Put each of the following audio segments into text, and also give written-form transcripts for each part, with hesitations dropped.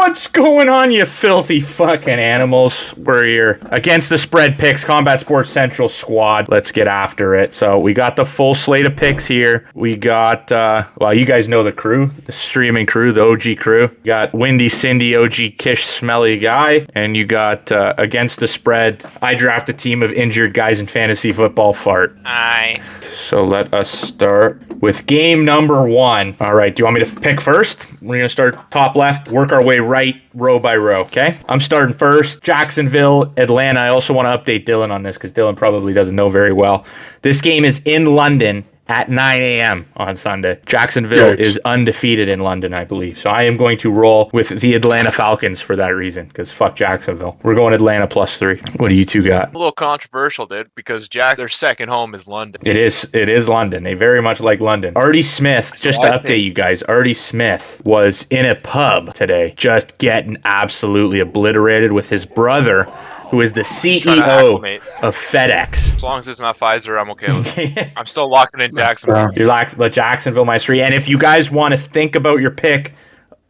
What's going on, you filthy fucking animals? We're here against the spread picks, Combat Sports Central squad. Let's get after it. So we got the full slate of picks here. We got, you guys know the crew, the streaming crew, the OG crew. You got Windy Cindy, OG Kish, Smelly Guy, and you got against the spread. I draft a team of injured guys in fantasy football. Fart. Aye. So let us start with game number 1. All right, do you want me to pick first? We're going to start top left, work our way right, row by row, okay? I'm starting first. Jacksonville, Atlanta. I also want to update Dylan on this because Dylan probably doesn't know very well. This game is in London at 9 a.m. on Sunday. Jacksonville is undefeated in London, I believe. So I am going to roll with the Atlanta Falcons for that reason, because fuck Jacksonville. We're going Atlanta +3. What do you two got? A little controversial, dude, because their second home is London. It is London. They very much like London. Artie Smith, just to update you guys, Artie Smith was in a pub today, just getting absolutely obliterated with his brother, who is the CEO of FedEx. As long as it's not Pfizer, I'm okay with it. I'm still locking in Jacksonville. You're the Jacksonville -3. And if you guys want to think about your pick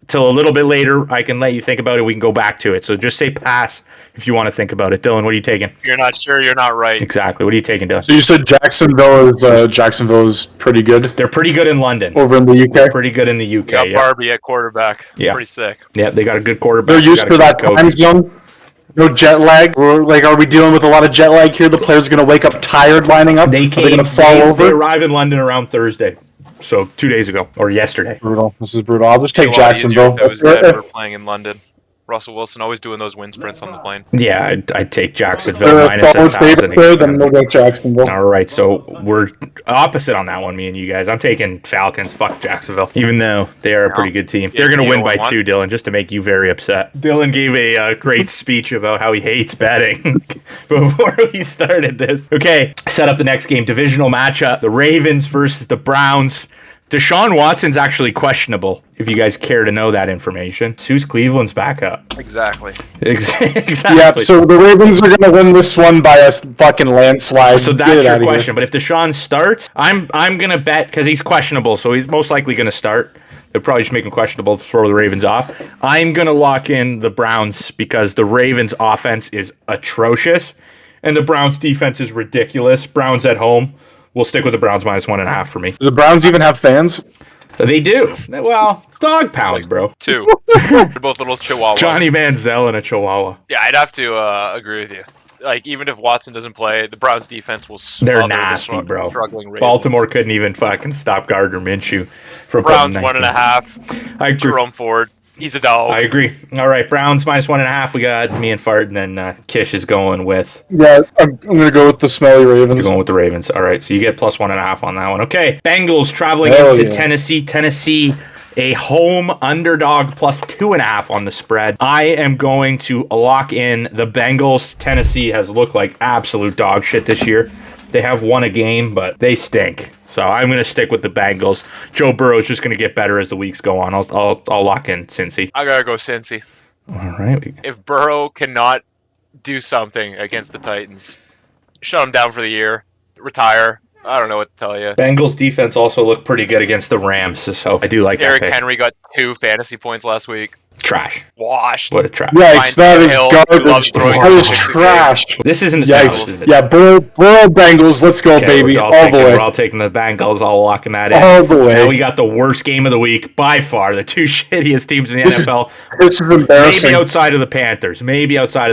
till a little bit later, I can let you think about it. We can go back to it. So just say pass if you want to think about it. Dylan, what are you taking? If you're not sure, you're not right. Exactly. What are you taking, Dylan? So you said Jacksonville is pretty good? They're pretty good in London. Over in the UK? Pretty good in the UK, got Barbie at quarterback. Yeah. Pretty sick. Yeah, they got a good quarterback. They're used to that time zone? No jet lag? Are we dealing with a lot of jet lag here? The players are going to wake up tired lining up? Are they going to fall over? They arrive in London around Thursday. So 2 days ago, or yesterday. Brutal. This is brutal. I'll just take Jacksonville. If we're playing in London. Russell Wilson always doing those wind sprints on the plane. Yeah, I'd take Jacksonville -1,000. Then we'll go Jacksonville. All right, so we're opposite on that one, me and you guys. I'm taking Falcons. Fuck Jacksonville, even though they are a pretty good team. They're going to win by 2, Dylan, just to make you very upset. Dylan gave a great speech about how he hates betting before we started this. Okay, set up the next game. Divisional matchup. The Ravens versus the Browns. Deshaun Watson's actually questionable, if you guys care to know that information. Who's Cleveland's backup? Exactly. Exactly. Yeah, so the Ravens are going to win this one by a fucking landslide. So that's your question. But if Deshaun starts, I'm going to bet, because he's questionable, so he's most likely going to start. They'll probably just make him questionable to throw the Ravens off. I'm going to lock in the Browns because the Ravens' offense is atrocious, and the Browns' defense is ridiculous. Browns at home. We'll stick with the Browns -1.5 for me. Do the Browns even have fans? They do. Well, dog pound, bro. 2. They're both little chihuahuas. Johnny Manziel and a chihuahua. Yeah, I'd have to agree with you. Like, even if Watson doesn't play, the Browns defense will They're nasty, bro. Ravens. Baltimore couldn't even fucking stop Gardner Minshew from Browns 1.5. I agree. Jerome Ford. He's a dog. I agree. All right, Browns -1.5. We got me and Fart, and then Kish is going with... Yeah, I'm going to go with the smelly Ravens. You're going with the Ravens. All right, so you get +1.5 on that one. Okay, Bengals traveling into Tennessee. Tennessee, a home underdog +2.5 on the spread. I am going to lock in the Bengals. Tennessee has looked like absolute dog shit this year. They have won a game, but they stink. So I'm going to stick with the Bengals. Joe Burrow's just going to get better as the weeks go on. I'll lock in Cincy. I got to go Cincy. All right. If Burrow cannot do something against the Titans, shut him down for the year, retire. I don't know what to tell you. Bengals defense also looked pretty good against the Rams, so I do like that pick. Derrick Henry got 2 fantasy points last week. Trash. Washed. What a trash. Yikes, that is garbage. That is trash. This isn't... Yikes. Yeah, Burrow Bengals, let's go, baby. All the way. We're all taking the Bengals, all locking that in. All the way. Now we got the worst game of the week, by far. The 2 shittiest teams in the NFL. This is embarrassing. Maybe outside of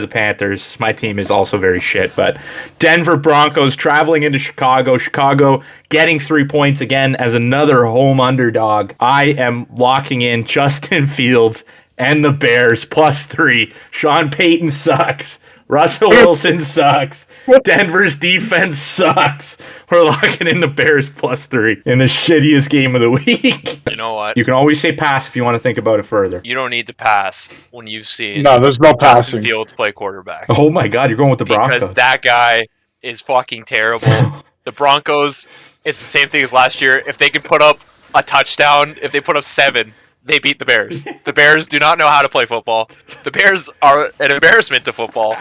the Panthers. My team is also very shit, but Denver Broncos traveling into Chicago. Chicago getting 3 points again as another home underdog. I am locking in Justin Fields and the Bears +3. Sean Payton sucks. Russell Wilson sucks. Denver's defense sucks. We're locking in the Bears +3 in the shittiest game of the week. You know what? You can always say pass if you want to think about it further. You don't need to pass when you've seen there's no passing. Fields play quarterback. Oh my God, you're going with the Broncos. Because that guy is fucking terrible. The Broncos, it's the same thing as last year. If they can put up a touchdown, if they put up 7, they beat the Bears. The Bears do not know how to play football. The Bears are an embarrassment to football.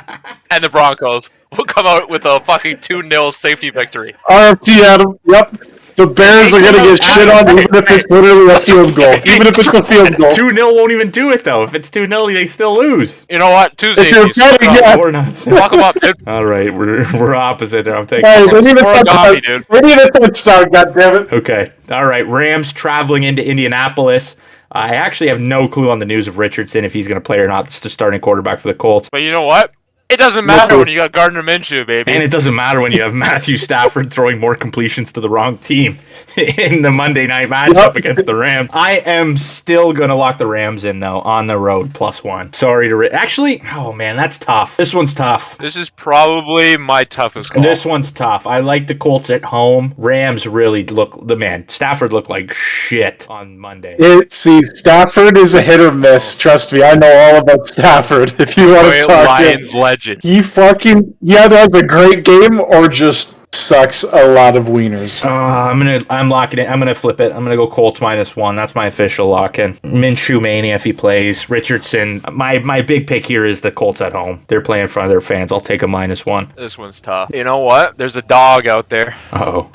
And the Broncos will come out with a fucking 2-0 safety victory. RFT, Adam. Yep. The Bears are gonna get shit on even if it's literally a field goal. Even if it's a field goal. 2-0 won't even do it though. If it's 2-0, they still lose. You know what? Tuesday. If you're betting, yeah. Or nothing. Lock them up, dude. All right, we're opposite there. I'm taking. Hey, we need a touchdown. dude. We need a touchdown, goddammit. Okay. All right. Rams traveling into Indianapolis. I actually have no clue on the news of Richardson if he's going to play or not. It's the starting quarterback for the Colts. But you know what? It doesn't matter when you got Gardner Minshew, baby. And it doesn't matter when you have Matthew Stafford throwing more completions to the wrong team in the Monday night matchup against the Rams. I am still going to lock the Rams in, though, on the road, +1. Sorry to... Actually, oh, man, that's tough. This one's tough. This is probably my toughest call. This one's tough. I like the Colts at home. Rams really look... Stafford looked like shit on Monday. Stafford is a hit or miss. Trust me, I know all about Stafford. If you want to talk... Lions legend. He either has a great game or just sucks a lot of wieners. I'm locking it. I'm gonna flip it. I'm gonna go Colts -1. That's my official lock-in. Minshew mania if he plays. Richardson. My big pick here is the Colts at home. They're playing in front of their fans. I'll take a -1. This one's tough. You know what? There's a dog out there. Uh-oh.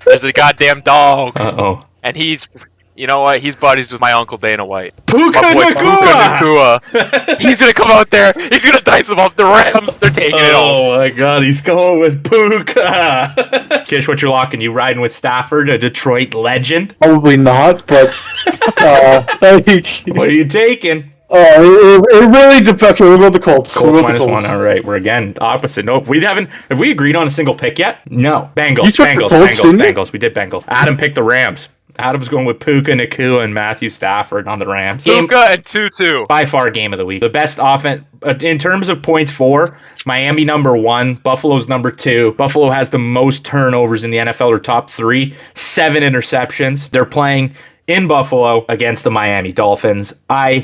There's a goddamn dog. Uh-oh. And he's... You know what? He's buddies with my Uncle Dana White. Puka Nacua. He's gonna come out there. He's gonna dice them up. The Rams, they're taking it all. Oh my God, he's going with Puka. Kish, what you're locking? You riding with Stafford, a Detroit legend? Probably not, but What are you taking? It really depends. Okay, we'll go the Colts. Colts -1. All right, we're again opposite. No, we haven't. Have we agreed on a single pick yet? No. Bengals. We did Bengals. Adam picked the Rams. Adam's going with Puka Nacua and Matthew Stafford on the Rams. Puka and Tutu. By far game of the week. The best offense in terms of points for Miami #1, Buffalo's #2. Buffalo has the most turnovers in the NFL, or top 3, 7 interceptions. They're playing in Buffalo against the Miami Dolphins.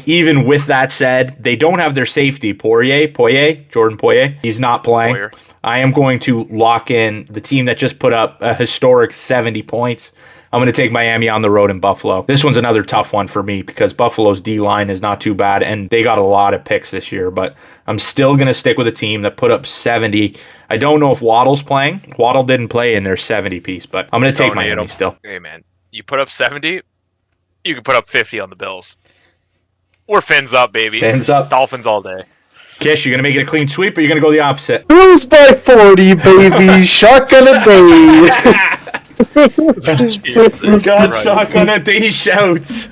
Even with that said, they don't have their safety, Jordan Poyer. He's not playing. I am going to lock in the team that just put up a historic 70 points. I'm going to take Miami on the road in Buffalo. This one's another tough one for me because Buffalo's D-line is not too bad, and they got a lot of picks this year, but I'm still going to stick with a team that put up 70. I don't know if Waddle's playing. Waddle didn't play in their 70-piece, but I'm going to take Miami still. Hey, man, you put up 70, you can put up 50 on the Bills. We're fins up, baby. Fins up. Dolphins all day. Kish, you going to make it a clean sweep, or you going to go the opposite? Bills by 40, baby. Shotgun a day. God, shotgun a day shouts.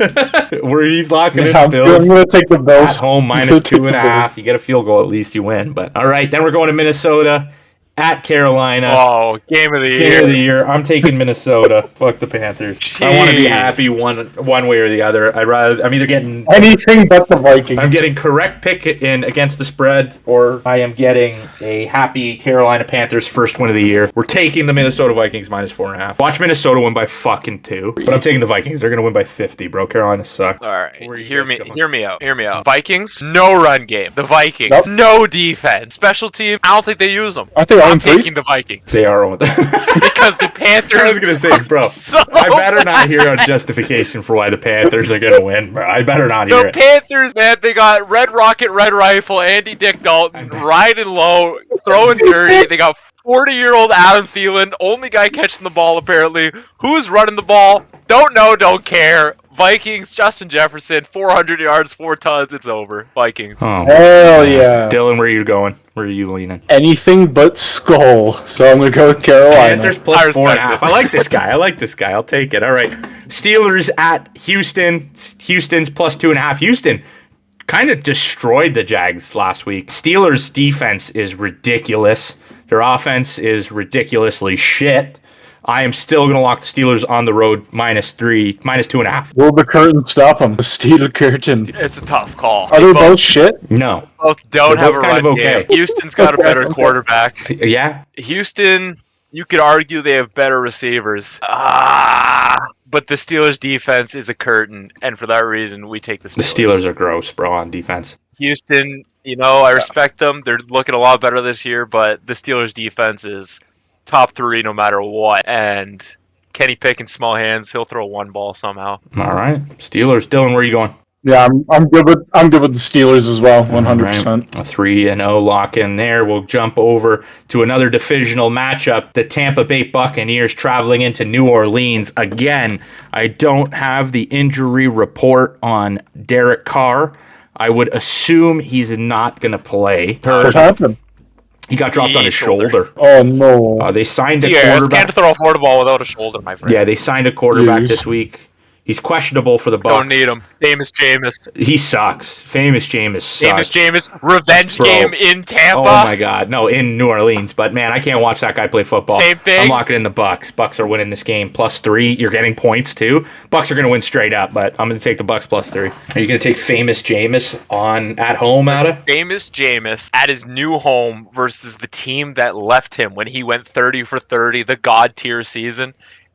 Where he's locking in the Bills. I'm going to take the Bills. At home, -2.5. You get a field goal, at least you win. But all right, then we're going to Minnesota at Carolina. Oh, game of the year. Game of the year. I'm taking Minnesota. Fuck the Panthers. Jeez. I want to be happy one way or the other. I'm either getting anything but the Vikings. I'm getting correct pick in against the spread, or I am getting a happy Carolina Panthers first win of the year. We're taking the Minnesota Vikings -4.5. Watch Minnesota win by fucking 2. But I'm taking the Vikings. They're gonna win by 50, bro. Carolina sucks. All right. Hear me out. Vikings, no run game. The Vikings, no defense. Special team, I don't think they use them. I'm taking the Vikings. They are on because the Panthers. I was gonna say, bro. I better not hear a justification for why the Panthers are gonna win, bro. I better not hear it. The Panthers, man, they got Red Rocket, Red Rifle, Andy Dick Dalton, riding low, throwing dirty. They got 40-year-old Adam Thielen, only guy catching the ball apparently. Who's running the ball? Don't know, don't care. Vikings, Justin Jefferson, 400 yards, 4 tons. It's over. Vikings. Oh, hell yeah. Dylan, where are you going? Where are you leaning? Anything but skull. So I'm going to go with Carolina. Panthers +4.5. I like this guy. I'll take it. All right. Steelers at Houston. Houston's +2.5. Houston kind of destroyed the Jags last week. Steelers' defense is ridiculous. Their offense is ridiculously shit. I am still going to lock the Steelers on the road -3, -2.5. Will the curtain stop them? The steel curtain. It's a tough call. Are they both shit? No. Both don't have a kind run of okay. game. Houston's got a better quarterback. Yeah. Houston, you could argue they have better receivers. But the Steelers' defense is a curtain, and for that reason, we take the Steelers. The Steelers are gross, bro, on defense. Houston, I respect them. They're looking a lot better this year, but the Steelers' defense is top 3 no matter what. And Kenny Pickett, small hands, he'll throw one ball somehow. All right. Steelers. Dylan, where are you going? Yeah, I'm good with the Steelers as well, 100%. Right. A 3-0 lock in there. We'll jump over to another divisional matchup. The Tampa Bay Buccaneers traveling into New Orleans. Again, I don't have the injury report on Derek Carr. I would assume he's not going to play. What happened? He got dropped on his shoulder. Oh, no. They signed a Yeah, quarterback. can't throw a portable ball without a shoulder, my friend. Yeah, they signed a quarterback Jeez. this week. He's questionable for the Bucs. Don't need him. Famous Jameis. He sucks. Famous Jameis sucks. Famous Jameis. Revenge Bro. game in Tampa. Oh my God, no, in New Orleans. But man, I can't watch that guy play football. Same thing. I'm locking in the Bucs. Bucs are winning this game +3. You're getting points too. Bucs are going to win straight up, but I'm going to take the Bucs +3. Are you going to take Famous Jameis on at home, Ada? Famous Jameis at his new home versus the team that left him when he went 30 for 30, the God tier season.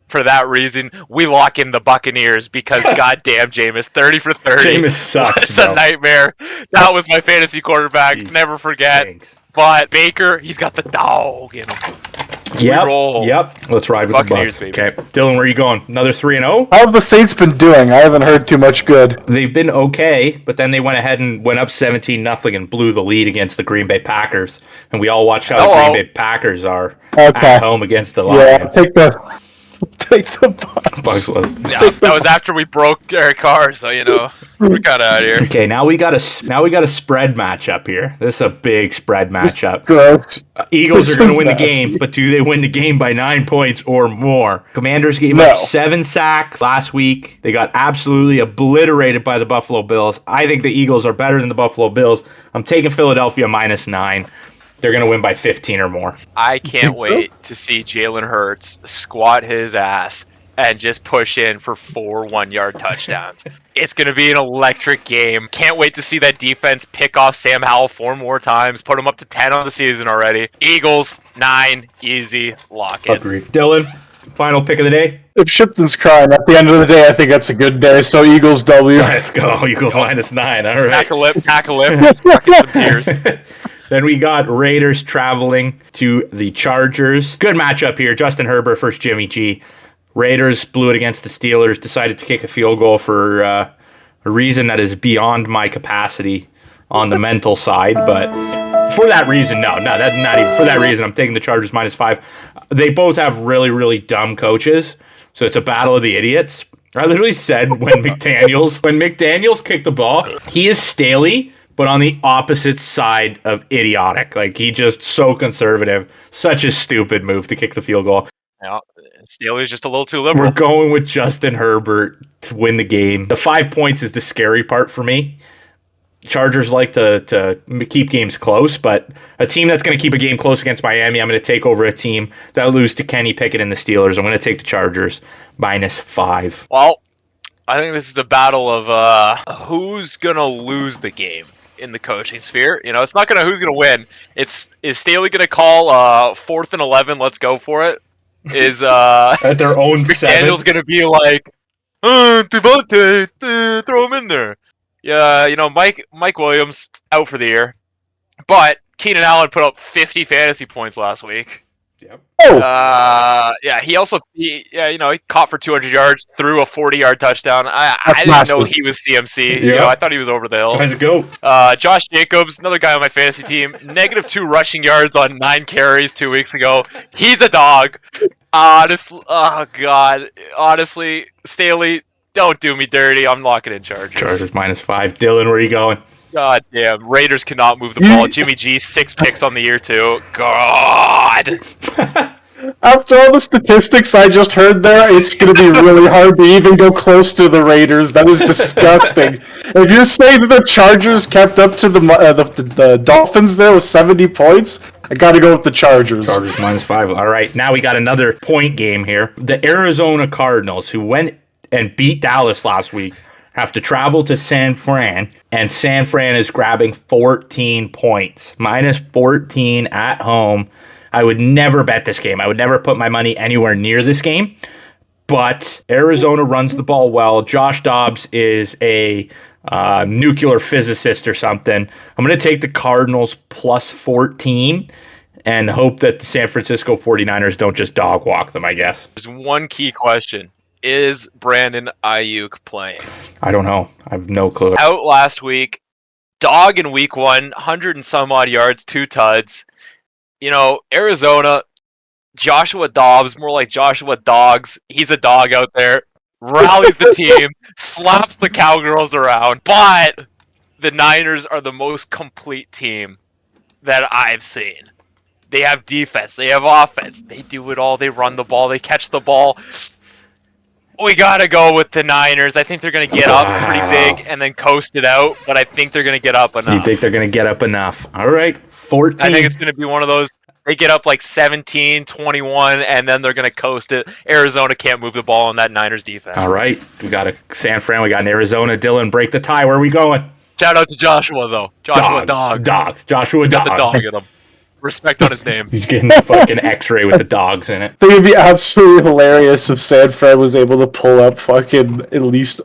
For that reason, we lock in the Buccaneers because goddamn Jameis, 30 for 30. Jameis sucks. It's a nightmare. That was my fantasy quarterback. Jeez. Never forget. Thanks. But Baker, he's got the dog in him. roll. Yep. Let's ride with Buccaneers, the Bucs. baby. Okay, Dylan, where are you going? Another 3-0? How have the Saints been doing? I haven't heard too much good. They've been okay, but then they went ahead and went up 17-0 and blew the lead against the Green Bay Packers. And we all watched how the Green Bay Packers are at home against the Yeah, Lions. take the Bucs. Bucs list. Yeah, that was after we broke Derek Carr, so we're kind of out of here. Okay, now we got a spread matchup here. This is a big spread matchup. Gross. Eagles are going to win the nasty. game, but do they win the game by 9 points or more? Commanders gave up 7 sacks last week. They got absolutely obliterated by the Buffalo Bills. I think the Eagles are better than the Buffalo Bills. I'm taking Philadelphia -9. They're going to win by 15 or more. I can't wait to see Jalen Hurts squat his ass and just push in for 4 one-yard touchdowns. It's going to be an electric game. Can't wait to see that defense pick off Sam Howell 4 more times, put him up to 10 on the season already. Eagles, 9, easy, lock in. Agreed. Dylan, final pick of the day? If Shipton's crying, at the end of the day, I think that's a good day. So Eagles W. Let's go. Eagles -9. All right. Pack a lip, fucking some tears. Then we got Raiders traveling to the Chargers. Good matchup here. Justin Herbert versus Jimmy G. Raiders blew it against the Steelers, decided to kick a field goal for a reason that is beyond my capacity on the mental side. But for that reason, not even for that reason, I'm taking the Chargers -5. They both have really, really dumb coaches, so it's a battle of the idiots. I literally said when McDaniels kicked the ball, he is Staley, but on the opposite side of idiotic. Like, he just so conservative. Such a stupid move to kick the field goal. Yeah, Staley's just a little too liberal. We're going with Justin Herbert to win the game. The 5 points is the scary part for me. Chargers like to keep games close, but a team that's going to keep a game close against Miami, I'm going to take over a team that'll lose to Kenny Pickett and the Steelers. I'm going to take the Chargers -5. Well, I think this is a battle of who's going to lose the game in the coaching sphere. It's not going to who's going to win. Is Staley going to call 4th and 11, let's go for it? Is at their own McDaniel's 7? going to be like, Devontae, throw him in there. Yeah, Mike Williams out for the year. But Keenan Allen put up 50 fantasy points last week. Yep. Yeah, he also he caught for 200 yards, threw a 40-yard touchdown. I didn't know he was CMC. Yeah. I thought he was over the hill. How's it go? Josh Jacobs, another guy on my fantasy team, -2 rushing yards on 9 carries 2 weeks ago. He's a dog. Honestly, Staley, don't do me dirty. I'm locking in Chargers. Chargers -5. Dylan, where are you going? God damn, Raiders cannot move the ball. Jimmy G, 6 picks on the year too. God. After all the statistics I just heard there, it's going to be really hard to even go close to the Raiders. That is disgusting. If you're saying that the Chargers kept up to the Dolphins there with 70 points, I got to go with the Chargers. Chargers -5. All right, now we got another point game here. The Arizona Cardinals, who went and beat Dallas last week, have to travel to San Fran, and San Fran is grabbing 14 points. -14 at home. I would never bet this game. I would never put my money anywhere near this game. But Arizona runs the ball well. Josh Dobbs is a nuclear physicist or something. I'm going to take the Cardinals +14 and hope that the San Francisco 49ers don't just dog walk them, I guess. There's one key question. is Brandon Ayuk playing? I don't know. I have no clue. Out last week, dog in week 100 and some odd yards, 2 tuds. Arizona, Joshua Dobbs, more like Joshua Dogs. He's a dog out there. Rallies the team, slaps the Cowgirls around. But the Niners are the most complete team that I've seen. They have defense. They have offense. They do it all. They run the ball. They catch the ball. We got to go with the Niners. I think they're going to get up pretty big and then coast it out, but I think they're going to get up enough. You think they're going to get up enough? All right, 14. I think it's going to be one of those. They get up like 17, 21, and then they're going to coast it. Arizona can't move the ball on that Niners defense. All right, we got a San Fran. We got an Arizona. Dylan, break the tie. Where are we going? Shout out to Joshua, though. Joshua Dogs. Joshua Got Dogs. the dog in him. Respect on his name. He's getting the fucking X-ray with the dogs in it. I think it'd be absolutely hilarious if San Fran was able to pull up fucking at least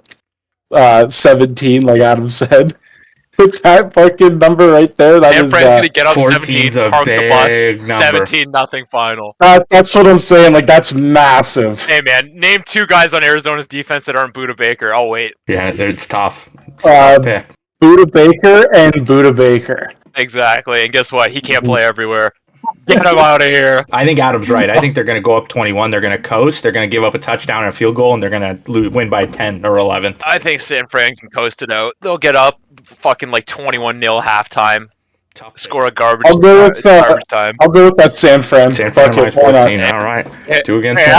17, like Adam said. With that fucking number right there, San Fran's going to get up 14's 17, a park the bus, number. 17-0 final. That's what I'm saying. Like, that's massive. Hey, man, name 2 guys on Arizona's defense that aren't Buda Baker. Oh, wait. Yeah, it's tough. It's a tough pick. Buda Baker and Buda Baker. Exactly, and guess what? He can't play everywhere. Get him out of here. I think Adam's right. I think they're going to go up 21. They're going to coast. They're going to give up a touchdown and a field goal, and they're going to win by 10 or 11. I think San Fran can coast it out. They'll get up fucking like 21-0 halftime. Tough. Score a garbage, I'll go with garbage time. I'll go with that San Fran. San Fran minus 14. All right. 2 against 1.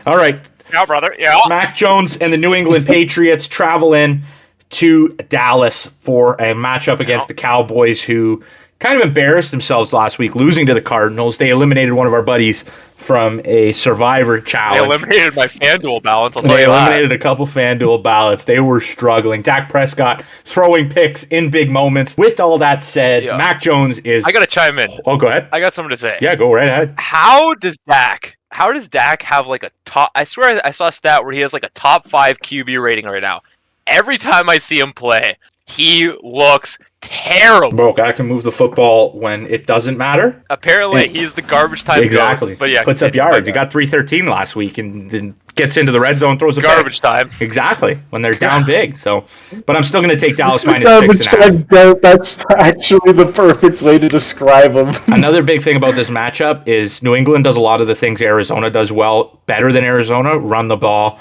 All right. Yeah, brother. Yeah. Mac Jones and the New England Patriots travel in to Dallas for a matchup against the Cowboys, who kind of embarrassed themselves last week, losing to the Cardinals. They eliminated one of our buddies from a Survivor challenge. They eliminated my FanDuel balance. I'll tell They you that. eliminated a couple FanDuel ballots. They were struggling. Dak Prescott throwing picks in big moments. With all that said, Mac Jones is... I got to chime in. Oh, go ahead. I got something to say. Yeah, go right ahead. How does Dak have like a top... I swear I saw a stat where he has like a top 5 QB rating right now. Every time I see him play, he looks terrible. Bro, guy can move the football when it doesn't matter. Apparently, he's the garbage time Exactly. goat, but yeah, puts up yards. He got 313 last week and then gets into the red zone, throws a garbage pick. time. Exactly. When they're down big. So, but I'm still going to take Dallas minus Garbage 6.5. time goat, that's actually the perfect way to describe him. Another big thing about this matchup is New England does a lot of the things Arizona does well, better than Arizona. Run the ball.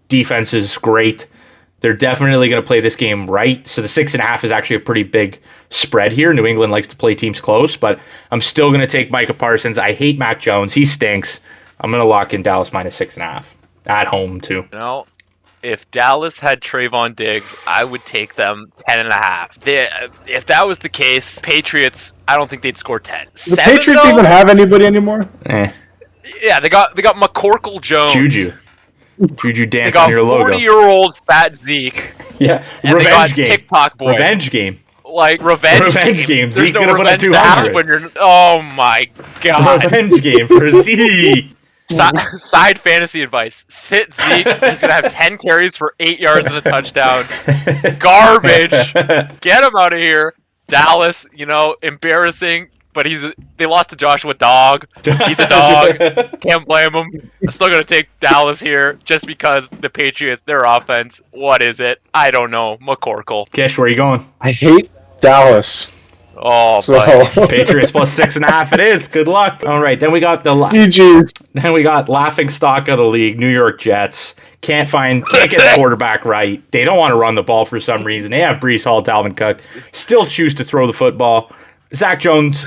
Defense is great. They're definitely going to play this game right. So the 6.5 is actually a pretty big spread here. New England likes to play teams close, but I'm still going to take Micah Parsons. I hate Mac Jones. He stinks. I'm going to lock in Dallas minus 6.5 at home too. If Dallas had Trayvon Diggs, I would take them 10.5. If that was the case, Patriots, I don't think they'd score 10. The Patriots even have anybody anymore? Yeah, they got McCorkle Jones. Juju They dancing got your logo. 40-year-old fat Zeke. Yeah, And revenge they got game. TikTok boy. Revenge game. Like revenge game. There's Zeke's no gonna put up revenge to have 200. when you're. Oh my god. Revenge game for Zeke. Side fantasy advice: sit Zeke. He's gonna have 10 carries for 8 yards and a touchdown. Garbage. Get him out of here. Dallas, embarrassing. But they lost to Joshua Dog. He's a dog. Can't blame him. I'm still going to take Dallas here just because the Patriots, their offense, what is it? I don't know. McCorkle. Kish, where are you going? I hate Dallas. Oh, So, Patriots plus 6.5 it is. Good luck. All right, then we got GG's. Then we got laughing stock of the league, New York Jets. Can't get the quarterback right. They don't want to run the ball for some reason. They have Breece Hall, Dalvin Cook. Still choose to throw the football. Zach Jones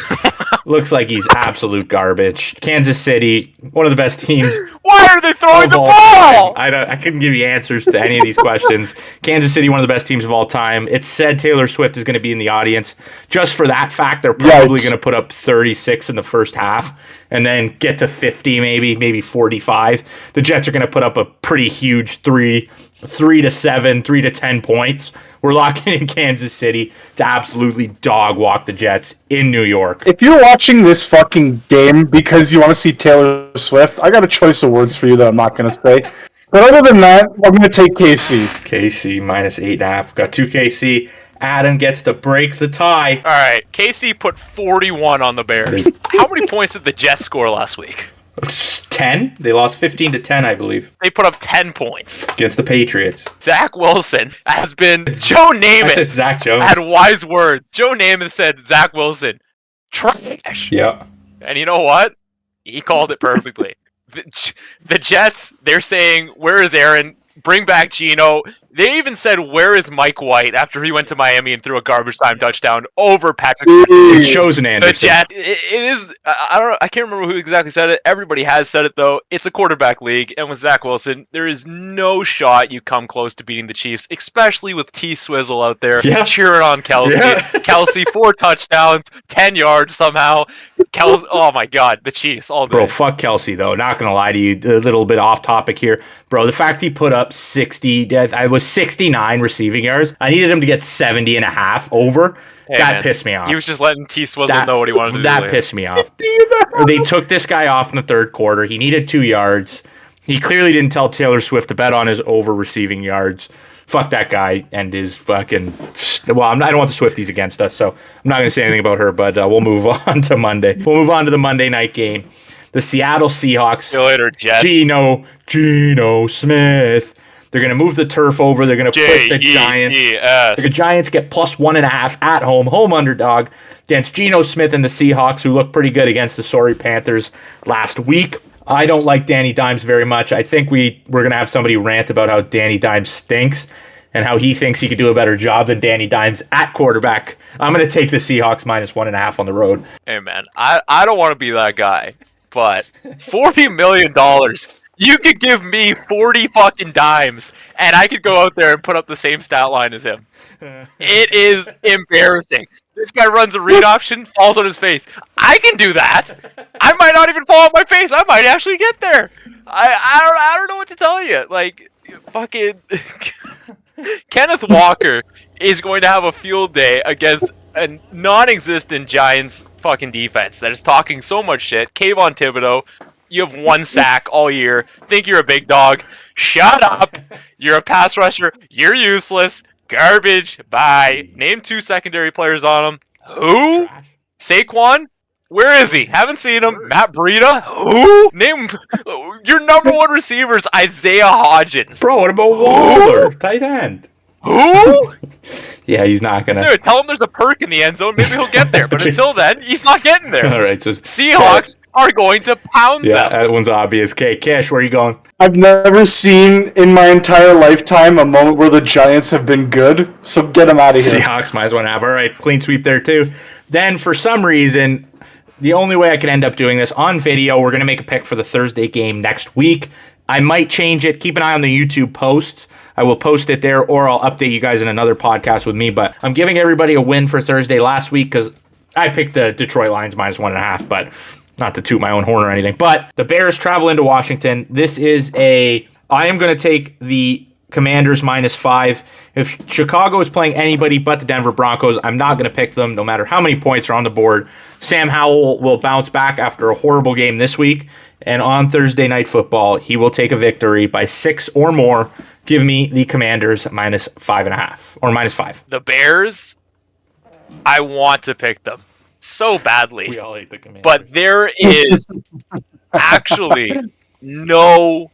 looks like he's absolute garbage. Kansas City, one of the best teams. Why are they throwing the ball? I couldn't give you answers to any of these questions. Kansas City, one of the best teams of all time. It's said Taylor Swift is going to be in the audience. Just for that fact, they're probably going to put up 36 in the first half and then get to 50, maybe 45. The Jets are going to put up a pretty huge 3 to 7, 3 to 10 points. We're locking in Kansas City to absolutely dog walk the Jets in New York. If you're watching this fucking game because you want to see Taylor Swift, I got a choice of words for you that I'm not going to say. But other than that, I'm going to take KC. KC minus 8.5. Got 2 KC. Adam gets to break the tie. All right. KC put 41 on the Bears. How many points did the Jets score last week? 10? They lost 15-10, I believe, They put up 10 points. against the Patriots. Zach Wilson has been... Joe I Namath said Zach Jones. had wise words. Joe Namath said Zach Wilson, trash. Yeah. And you know what? He called it perfectly. The Jets, they're saying, where is Aaron? Bring back Geno. They even said, where is Mike White after he went to Miami and threw a garbage time touchdown over Patrick Mahomes. It shows an The Anderson. Jets, it is, I don't know, I can't remember who exactly said it. Everybody has said it, though. It's a quarterback league, and with Zach Wilson, there is no shot you come close to beating the Chiefs, especially with T-Swizzle out there cheering on Kelsey. Yeah. Kelsey, 4 touchdowns, 10 yards somehow. Oh my God, the Chiefs all day. Bro, fuck Kelsey, though. Not going to lie to you. A little bit off topic here. Bro, the fact he put up 69 receiving yards. I needed him to get 70 and a half over. Hey, that man, pissed me off. He was just letting T-Swizzle know what he wanted to do. That pissed me off. They took this guy off in the third quarter. He needed 2 yards. He clearly didn't tell Taylor Swift to bet on his over receiving yards. Fuck that guy and his fucking... Well, I don't want the Swifties against us, so I'm not going to say anything about her, but we'll move on to Monday. We'll move on to the Monday night game. The Seattle Seahawks. See you later, Jets. Geno Smith. They're going to move the turf over. They're going to put the Giants. The Giants get plus 1.5 at home underdog against Geno Smith and the Seahawks, who look pretty good against the sorry Panthers last week. I don't like Danny Dimes very much. I think we're going to have somebody rant about how Danny Dimes stinks and how he thinks he could do a better job than Danny Dimes at quarterback. I'm going to take the Seahawks minus 1.5 on the road. Hey, man, I don't want to be that guy, but $40 million... You could give me 40 fucking dimes, and I could go out there and put up the same stat line as him. It is embarrassing. This guy runs a read option, falls on his face. I can do that. I might not even fall on my face. I might actually get there. I don't know what to tell you. Like, fucking... Kenneth Walker is going to have a field day against a non-existent Giants fucking defense that is talking so much shit. Kayvon Thibodeau... You have 1 sack all year. Think you're a big dog. Shut up. You're a pass rusher. You're useless. Garbage. Bye. Name 2 secondary players on him. Who? Saquon? Where is he? Haven't seen him. Matt Breida? Who? Name your number 1 receiver is Isaiah Hodgins. Bro, what about Waller? Tight end. Who? Yeah, he's not going to. Dude, tell him there's a perk in the end zone. Maybe he'll get there. But until then, he's not getting there. All right, so Seahawks are going to pound them. Yeah, that one's obvious. Okay, Cash, where are you going? I've never seen in my entire lifetime a moment where the Giants have been good, so get them out of here. Seahawks minus 1.5. All right, clean sweep there too. Then, for some reason, the only way I can end up doing this on video, we're going to make a pick for the Thursday game next week. I might change it. Keep an eye on the YouTube posts. I will post it there, or I'll update you guys in another podcast with me. But I'm giving everybody a win for Thursday last week because I picked the Detroit Lions minus 1.5, but not to toot my own horn or anything. But the Bears travel into Washington. I am going to take the Commanders minus 5. If Chicago is playing anybody but the Denver Broncos, I'm not going to pick them no matter how many points are on the board. Sam Howell will bounce back after a horrible game this week. And on Thursday Night Football, he will take a victory by 6 or more. Give me the Commanders minus 5.5 or minus 5. The Bears, I want to pick them so badly. We all hate the Commanders. But there is actually no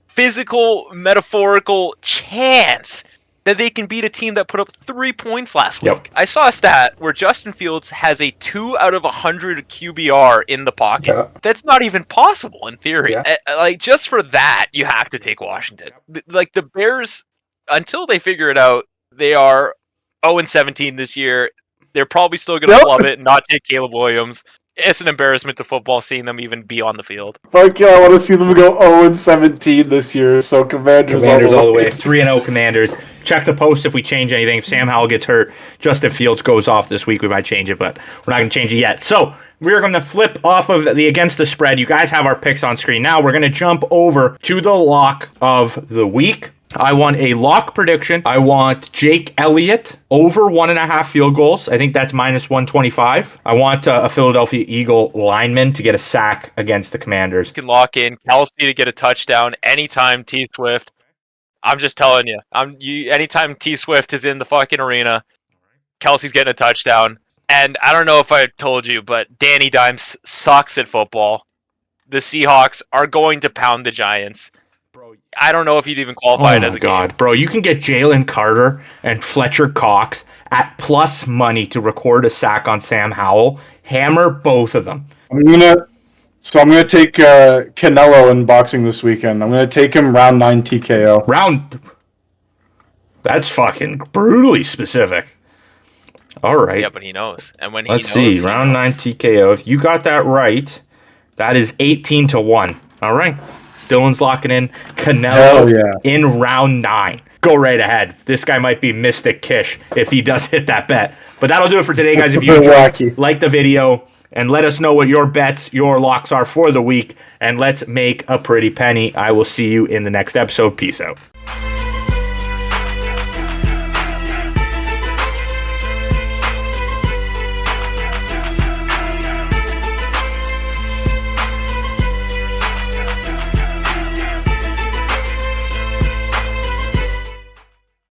physical, metaphorical chance that they can beat a team that put up 3 points last week. I saw a stat where Justin Fields has a 2 out of 100 QBR in the pocket. Yeah. That's not even possible in theory. Yeah. Like, just for that, you have to take Washington. Like, the Bears, until they figure it out, they are 0-17 this year. They're probably still going to flub it and not take Caleb Williams. It's an embarrassment to football seeing them even be on the field. Fuck yeah, I want to see them go 0-17 this year. So Commanders all the way. 3-0 Commanders. Check the post if we change anything. If Sam Howell gets hurt, Justin Fields goes off this week, we might change it, but we're not going to change it yet. So we're going to flip off of the against the spread. You guys have our picks on screen. Now we're going to jump over to the lock of the week. I want a lock prediction. I want Jake Elliott over 1.5 field goals. I think that's minus 125. I want a Philadelphia Eagle lineman to get a sack against the Commanders. You can lock in Kelsey to get a touchdown anytime T Swift. I'm just telling you. Anytime T Swift is in the fucking arena, Kelsey's getting a touchdown. And I don't know if I told you, but Danny Dimes sucks at football. the Seahawks are going to pound the Giants. Bro, I don't know if you'd even qualify it as a game. Bro, you can get Jalen Carter and Fletcher Cox at plus money to record a sack on Sam Howell. Hammer both of them. I'm gonna take Canelo in boxing this weekend. I'm gonna take him round 9 TKO. That's fucking brutally specific. All right. Yeah, but he knows. And when Let's see, round 9 TKO. If you got that right, that is 18-1. All right. Dylan's locking in Canelo in round 9. Go right ahead. This guy might be Mystic Kish if he does hit that bet. But that'll do it for today, guys. If you enjoyed, like the video and let us know what your bets, your locks are for the week. And let's make a pretty penny. I will see you in the next episode. Peace out.